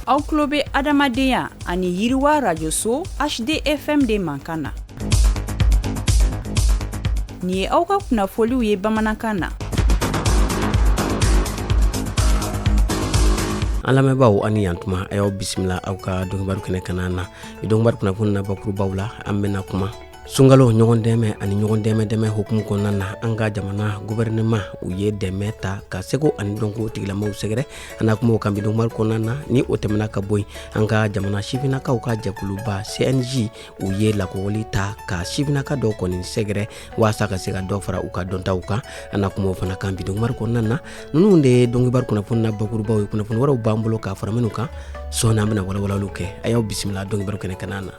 Aw tulo bɛ adamadenya ani yiriwa radio so HDFM de mankan na. Ni ye aw ka kunnafoliw ye bamanankan na. An lamɛnbaaw ani yantuma a y'aw bisimila aw ka dɔnkibaru kɛnɛ kana na. Dɔnkibaru kunnafoni na bakurubaw la an bɛna kuma sunkalo ɲɔgɔn dɛmɛ ani ɲɔgɔn dɛmɛ hukumu kɔnɔna na an ka jamana gouvernement u ye dɛmɛ ta ka seko ani dɔnko tigilamaw sɛgɛrɛ an na kuma kan bi dɔnkibaru kɔnɔna na ni o tɛmɛna ka bɔ yen an ka jamana sifinnakaw ka jɛkuluba CNJ u ye lakɔgɔli ta ka sifinnaka dɔw kɔni sɛgɛrɛ waasa ka se ka dɔ fara u ka dɔntaw kan an na kuma fana kan bi dɔnkibaru kɔnɔna na ninnu de ye dɔnkibaru kunnafoni na bakurubaw ye kunnafoni wɛrɛw b'an bolo ka fara minnu kan sɔɔni an bɛna walawalaliw kɛ a y'aw bisimila dɔnkibaru kɛnɛ kana na.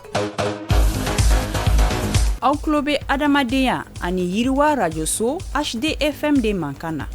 Aw tulo bɛ adamadenya ani yiriwa radio so HDFM de mankan na.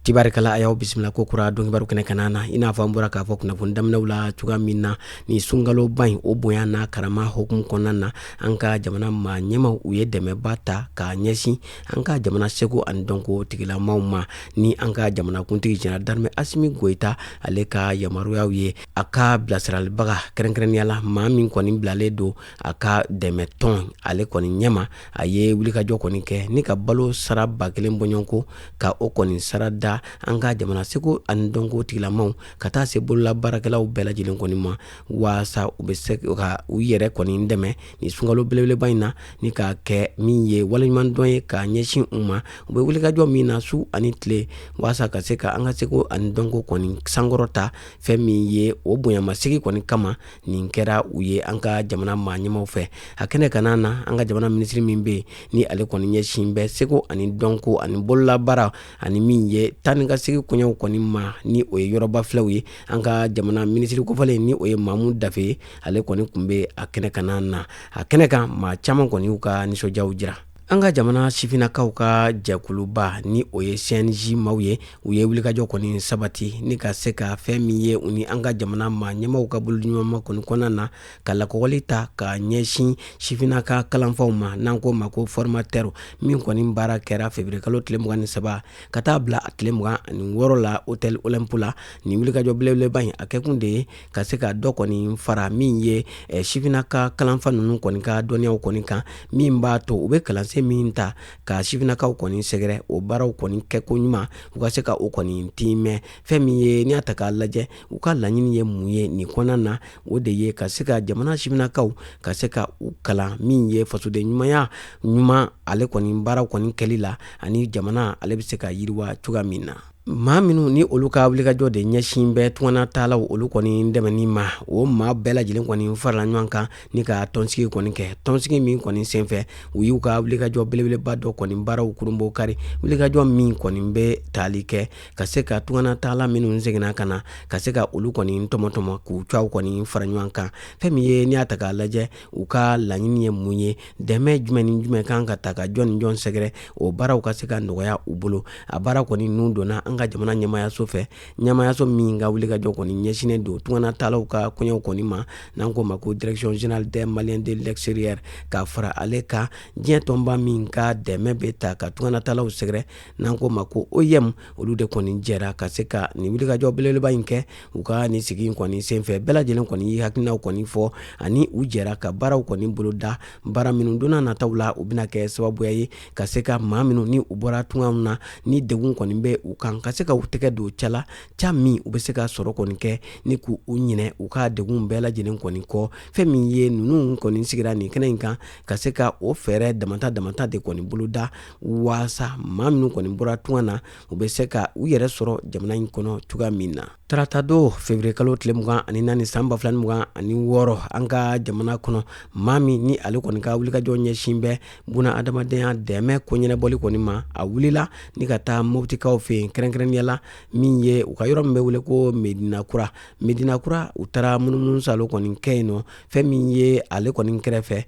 Tibarikala a y'aw bisimila ko kura dɔnkibaru kɛnɛ kana na i n'a fɔ an bɔra k'a fɔ kunnafoni daminɛw la cogoya min na ni sunkaloba in o bonya n'a karama hukumu kɔnɔna na an ka jamana maa ɲɛmaw u ye dɛmɛba ta k'a ɲɛsin an ka jamana seko ani dɔnko tigilamaw ma ni an ka jamanakuntigi Jenerali d'Armée Asimi Goyita ale ka yamaruyaw ye a ka bilasiralibaga kɛrɛnkɛrɛnnenya la maa min kɔni bilalen don a ka dɛmɛ tɔn ale kɔni ɲɛma a ye wulikajɔ kɔni kɛ ni ka balo sara 1000 bɔɲɔnko ka o kɔni sara da an ka jamana seko ani dɔnko tigilamaw ka taa se bolola baarakɛlaw bɛɛ lajɛlen kɔni ma waasa u bɛ se ka u yɛrɛ kɔni dɛmɛ ni sunkalo belebeleba in na ni ka kɛ min ye waleɲuman dɔn ye k'a ɲɛsin u ma u bɛ wulikajɔ min na su ani tile waasa ka se ka an ka seko ani dɔnko kɔni sankɔrɔta fɛn min ye o bonyamasegi kɔni kama nin kɛra u ye an ka jamana maa ɲɛmaw fɛ a kɛnɛ kana na an ka jamana minisiri min bɛ yen ni ale kɔni ɲɛsin bɛ seko ani dɔnko ani bolola baara ani min ye ni ka segi kɔɲɔw kɔni ma ni o ye yɔrɔba filaw ye an ka jamana minisiri kofɔlen ni o ye Mamu Dafe ale kɔni kun bɛ a kɛnɛ kana na a kɛnɛ kan maa caman kɔni y'u ka nisɔndiyaw jira. An ka jamana sifinnakaw ka jɛkuluba ni o ye CNJ maw ye u ye wulikajɔ kɔni sabati ni ka se ka fɛn min ye u ni an ka jamana maa ɲɛmaw ka boloɲumanma kɔni kɔnɔna na ka lakɔgɔli ta ka ɲɛsin sifinnaka kalanfaw ma n'an ko ma ko formateur min kɔni baara kɛra février kalo tile 23 ka taa bila a tile 26 la hôtel Olympe la ni wulikajɔ belebeleba in a kɛkun de ye ka se ka dɔ kɔni fara min ye sifinnaka kalanfa ninnu kɔni ka dɔnniyaw kɔni kan min b'a to u bɛ kalansen min ta ka sifinnakaw kɔni sɛgɛrɛ o baaraw kɔni kɛko ɲuman u ka se ka o kɔni timɛ fɛn min ye n'i y'a ta k'a lajɛ u ka laɲini ye mun ye nin kɔnɔna na o de ye ka se ka jamana sifinnakaw ka se ka u kalan min ye fasoden ɲumanya ɲuman ale kɔni baaraw kɔni kɛli la ani jamana ale bɛ se ka yiriwa cogoya min na. Maa minnu ni olu ka wulikajɔ de ɲɛsin bɛ tungana taalaw olu kɔni dɛmɛni ma o maa bɛɛ lajɛlen kɔni farala ɲɔgɔn kan ni ka tɔnsigi kɔni kɛ tɔnsigi min kɔni senfɛ u y'u ka wulikajɔ belebeleba dɔ kɔni baaraw kurunbɔ kari wulikajɔ min kɔni bɛ tali kɛ ka se ka tungana taala minnu seginna ka na ka se ka olu kɔni tɔmɔtɔmɔ k'u cɔw kɔni fara ɲɔgɔn kan fɛn min ye n'i y'a ta k'a lajɛ u ka laɲini ye mun ye dɛmɛ jumɛn ni jumɛn kan ka ta ka jɔn ni jɔn sɛgɛrɛ o baaraw ka se ka nɔgɔya u bolo a baara kɔni nun donna an ka jamana ɲɛmayaso fɛ ɲɛmayaso min ka wulikajɔ kɔni ɲɛsinnen don tungana taalaw ka kɔɲɔw kɔni ma n'an ko ma ko direction générale des Maliens de l'extérieur ka fara ale ka diɲɛ tɔnba min ka dɛmɛ bɛ ta ka tungana taalaw sɛgɛrɛ n'an ko ma ko OIM olu de kɔni jɛra ka se ka nin wulikajɔ belebeleba in kɛ u ka nin sigi in kɔni senfɛ bɛɛ lajɛlen kɔni ye hakilinaw kɔni fɔ ani u jɛra ka baaraw kɔni boloda baara minnu donna nataw la u bɛna kɛ sababuya ye ka se ka maa minnu ni u bɔra tungaw na ni degun kɔni bɛ u kan ka se ka u tɛgɛ don cala ca min u bɛ se ka sɔrɔ kɔni kɛ ni k'u ɲinɛ u ka degun bɛɛ lajɛlen kɔni kɔ fɛn min ye ninnu kɔni sigira nin kɛnɛ in kan ka se ka o fɛɛrɛ damata de kɔni boloda waasa maa minnu kɔni bɔra tunga na u bɛ se ka u yɛrɛ sɔrɔ jamana in kɔnɔ cogoya min na. Tarata don février kalo tile 24 san 2026 an ka jamana kɔnɔ maa min ni ale kɔni ka wulikajɔ ɲɛsin bɛ buna adamadenya dɛmɛ ko ɲɛnɛbɔli kɔni ma a wulila ni ka taa mobitikaw fɛ yen kɛrɛnkɛrɛnnenya la min ye u ka yɔrɔ min bɛ wele ko Medina Kura u taara munumunu salo kɔni kɛ yen nɔ fɛn min ye ale kɔni kɛrɛfɛ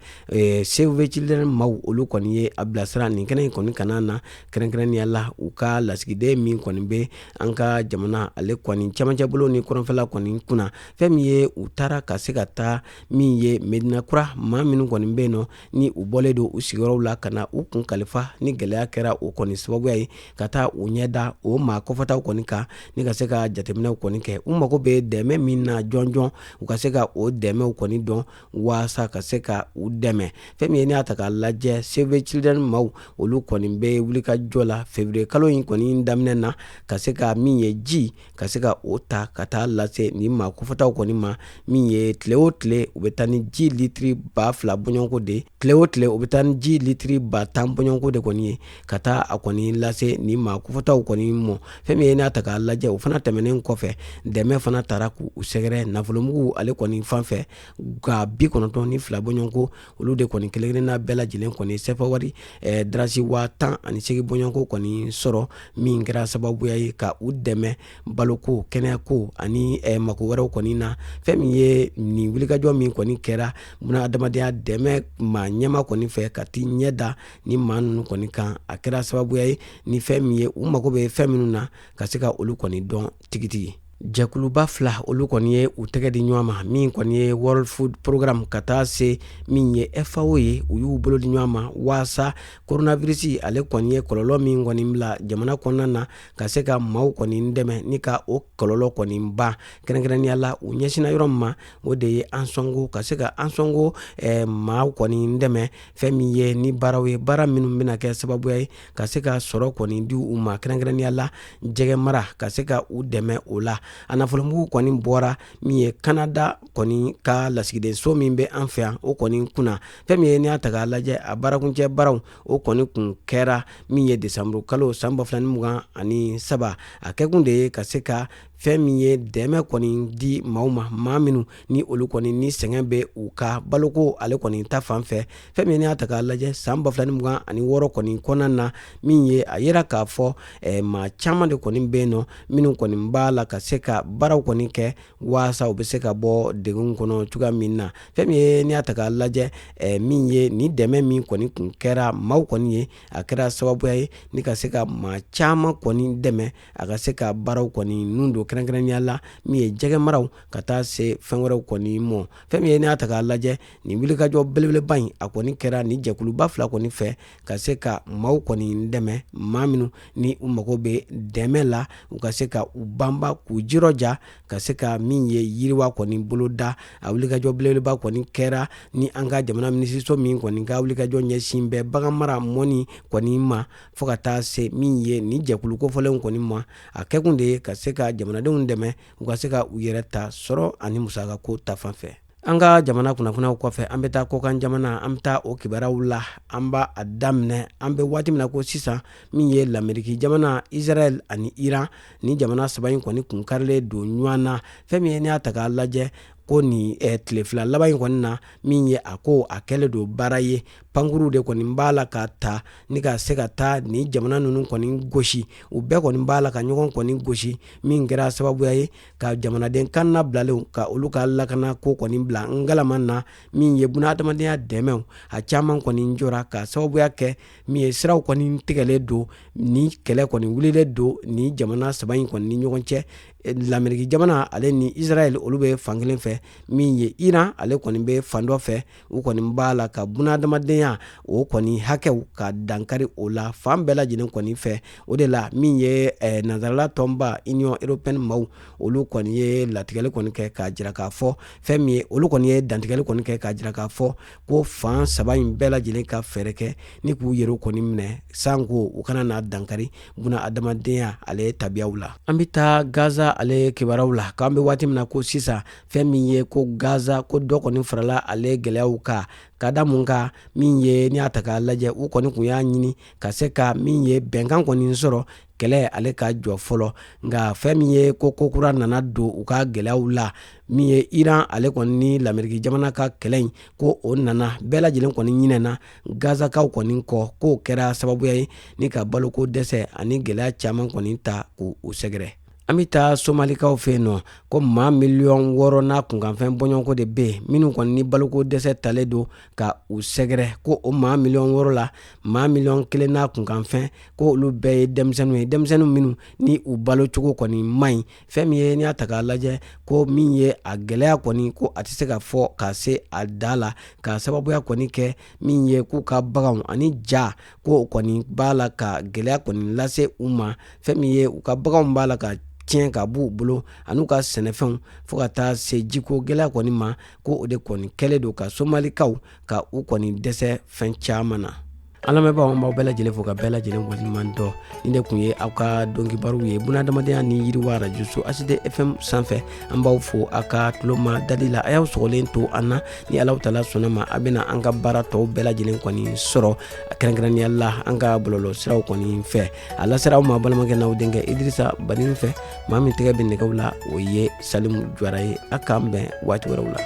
Save the Children maw olu kɔni ye a bilasira nin kɛnɛ in kɔni kana na kɛrɛnkɛrɛnnenya la u ka lasigiden min kɔni bɛ an ka jamana ale kɔni cɛmancɛ bolo ni kɔrɔnfɛla kɔni kunna fɛn min ye u taara ka se ka taa min ye Medina Kura maa minnu kɔni bɛ yen nɔ ni u bɔlen don u sigiyɔrɔw la ka na u kun kalifa ni gɛlɛya kɛra o kɔni sababuya ye ka taa u ɲɛda o maa maa kɔfɛtaw kɔni kan ni ka se ka jateminɛw kɔni kɛ. U mago bɛ dɛmɛ min na jɔnjɔn u ka se ka o dɛmɛw kɔni dɔn waasa ka se ka u dɛmɛ. Fɛn min ye n'i y'a ta k'a lajɛ Save the Children maaw olu kɔni bɛ wuli ka jɔ la février kalo in kɔni daminɛ na ka se ka min ye ji ka se ka o ta ka taa lase ni maa kɔfɛtaw kɔni ma min ye tile o tile u bɛ taa ni ji litiri 2000 bɔɲɔgɔnko de tile o tile u bɛ taa ni ji litiri 10,000 bɔɲɔgɔnko de kɔni ye ka taa a kɔni lase ni maa kɔfɛtaw kɔni mɔ. Fɛn min ye n'i y'a ta k'a lajɛ o fana tɛmɛnen kɔfɛ dɛmɛ fana taara k'u sɛgɛrɛ nafolomugu ale kɔni fan fɛ ka 92 bɔɲɔgɔnko olu de kɔni kelen-kelenna bɛɛ lajɛlen kɔni sɛfɛ wari darasi 10,8 bɔɲɔgɔnko kɔni sɔrɔ min kɛra sababuya ye ka u dɛmɛ baloko kɛnɛyako ani mako wɛrɛw kɔni na. Fɛn min ye nin wulikajɔ min kɔni kɛra buna adamadenya dɛmɛ maa ɲɛma kɔni fɛ ka ti ɲɛ da ni maa ninnu kɔni kan a kɛra sababuya ye ni fɛn min ye u mago bɛ fɛn minnu na ka se ka olu kɔni dɔn tigitigi. Jɛkuluba 2 olu kɔni ye u tɛgɛ di ɲɔgɔn ma min kɔni ye World Food Program ka taa se min ye FAO ye u y'u bolo di ɲɔgɔn ma waasa coronavirus ale kɔni ye kɔlɔlɔ min kɔni bila jamana kɔnɔna na ka se ka maaw kɔni dɛmɛ ni ka o kɔlɔlɔ kɔni ban. Kɛrɛnkɛrɛnnenya la u ɲɛsina yɔrɔ min ma o de ye an sɔngo ka se ka an sɔngo maaw kɔni dɛmɛ fɛn min ye ni baaraw ye baara minnu bɛna kɛ sababuya ye ka se ka sɔrɔ kɔni di u ma. Kɛrɛnkɛrɛnnenya la jɛgɛ mara ka se ka u dɛmɛ o la. A nafolomugu kɔni bɔra min ye Canada kɔni ka lasigiden so min bɛ an fɛ yan o kɔni kunna. Fɛn min ye n'i y'a ta k'a lajɛ a baarakuncɛ baaraw o kɔni kun kɛra min ye décembre kalo san 2023 a kɛkun de ye ka se ka fɛn min ye dɛmɛ kɔni di maaw ma maa minnu ni olu kɔni ni sɛgɛn bɛ u ka baloko ale kɔni ta fan fɛ. Fɛn min ye n'i y'a ta k'a lajɛ san 2026 kɔni kɔnɔna na min ye a yera k'a fɔ maa caman de kɔni bɛ yen nɔ minnu kɔni b'a la ka se ka baaraw kɔni kɛ waasa u bɛ se ka bɔ degun kɔnɔ cogoya min na. Fɛn min ye n'i y'a ta k'a lajɛ min ye ni dɛmɛ min kɔni kun kɛra maaw kɔni ye a kɛra sababuya ye ni ka se ka maa caman kɔni dɛmɛ a ka se ka baaraw kɔni nun don kɛrɛnkɛrɛnnenya la min ye jɛgɛ maraw ka taa se fɛn wɛrɛw kɔni mɔ. Fɛn min ye n'i y'a ta k'a lajɛ nin wulikajɔ belebeleba in a kɔni kɛra ni jɛkuluba 2 kɔni fɛ ka se ka maaw kɔni dɛmɛ maa minnu ni u mago bɛ dɛmɛ la u ka se ka u banba k'u jirɔja ka se ka min ye yiriwa kɔni bolo da. A wulikajɔ belebeleba kɔni kɛra ni an ka jamana minisiriso min kɔni ka wulikajɔ ɲɛsin bɛ bagan mara mɔni kɔni ma fo ka taa se min ye ni jɛkulu kofɔlenw kɔni ma a kɛkun de ye ka se ka jamanadenw dɛmɛ u ka se ka u yɛrɛ ta sɔrɔ ani musakako ta fan fɛ. An ka jamana kunnafoniyaw kɔfɛ an bɛ taa kɔkan jamana an bɛ taa o kibaruyaw la an b'a daminɛ an bɛ waati min na ko sisan min ye l'Amérique jamana Israel ani Iran ni jamana saba in kɔni kun karilen don ɲɔgɔn na. Fɛn min ye n'i y'a ta k'a lajɛ ko nin tile fila laban in kɔni na min ye a ko a kɛlen don baara ye pankuru de kɔni b'a la ka ta ni ka se ka taa ni jamana ninnu kɔni gosi u bɛɛ kɔni b'a la ka ɲɔgɔn kɔni gosi min kɛra sababuya ye ka jamanaden kanna bilalen ka olu ka lakana ko kɔni bila n galama na min ye buna adamadenya dɛmɛw a caman kɔni jɔra ka sababuya kɛ min ye siraw kɔni tigɛlen don ni kɛlɛ kɔni wulilen don ni jamana saba in kɔni ni ɲɔgɔn cɛ. L'Amérique jamana ale ni Israel olu bɛ fan kelen fɛ min ye Iran ale kɔni bɛ fan dɔ fɛ u kɔni b'a la ka buna adamadenya o kɔni hakɛw ka dankari o la fan bɛɛ lajɛlen kɔni fɛ. O de la min ye nazarala tɔnba Union Européenne maaw olu kɔni ye latigɛli kɔni kɛ k'a jira k'a fɔ fɛn min ye olu kɔni ye dantigɛli kɔni kɛ k'a jira k'a fɔ ko fan saba in bɛɛ lajɛlen ka fɛɛrɛ kɛ ni k'u yɛrɛ kɔni minɛ sanko u kana na dankari buna adamadenya ale tabiyaw la. An bɛ taa Gaza ale kibaruyaw la k'an bɛ waati min na ko sisan fɛn min ye ko Gaza ko dɔ kɔni farala ale gɛlɛyaw kan ka da mun kan min ye n'i y'a ta k'a lajɛ u kɔni kun y'a ɲini ka se ka min ye bɛnkan kɔni sɔrɔ kɛlɛ ale ka jɔ fɔlɔ nka fɛn min ye ko kokura nana don u ka gɛlɛyaw la min ye Iran ale kɔni ni l'Amérique jamana ka kɛlɛ in ko o nana bɛɛ lajɛlen kɔni ɲinɛna Gazakaw kɔni kɔ k'o kɛra sababuya ye ni ka baloko dɛsɛ ani gɛlɛya caman kɔni ta k'u sɛgɛrɛ. an bɛ taa somalikaw fɛ yen nɔ ko maa 6,000,000 n'a kunkanfɛn bɔɲɔgɔnko de bɛ yen minnu kɔni ni baloko dɛsɛ talen don ka u sɛgɛrɛ ko o maa 6,000,000 la maa 1,000,000 n'a kunkanfɛn ko olu bɛɛ ye denmisɛnninw ye denmisɛnninw minnu ni u balo cogo kɔni man ɲi fɛn min ye n'i y'a ta k'a lajɛ ko min ye a gɛlɛya kɔni ko a tɛ se ka fɔ ka se a da la ka sababuya kɔni kɛ min ye k'u ka baganw ani ja ko kɔni b'a la ka gɛlɛya kɔni lase u ma fɛn min ye u ka baganw b'a la ka tiɲɛ ka b'u bolo an'u ka sɛnɛfɛnw fo ka taa se jiko gɛlɛya kɔni ma ko o de kɔni kɛlen don ka somalikaw ka u kɔni dɛsɛ fɛn caman na. An lamɛnbaaw an b'aw bɛɛ lajɛlen fo ka bɛɛ lajɛlen waleɲuman dɔn ni de kun ye aw ka dɔnkibaru ye bunadamadenya ni yiriwa radio so HD FM sanfɛ an b'aw fo aw ka tuloma dali la a y'aw sɔgɔlen to an na ni Alahu Taala sɔnna ma a bɛna an ka baara tɔw bɛɛ lajɛlen kɔni sɔrɔ kɛrɛnkɛrɛnnenya la an ka bɔlɔlɔ siraw kɔni fɛ a lasera aw ma balimakɛ n'aw denkɛ Idrisa Banin fɛ maa min tɛgɛ bɛ nɛgɛw la o ye Salimu Jwara ye a k'an bɛn waati wɛrɛw la.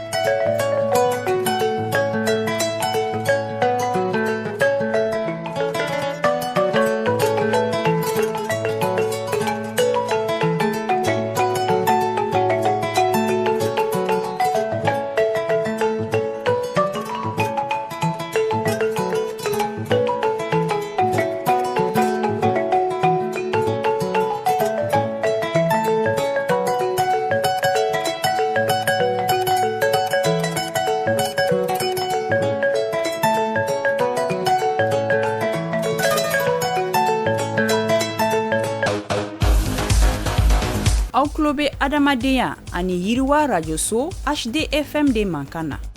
Aw tulo bɛ adamadenya ani yiriwa radio so HD FM de mankan na.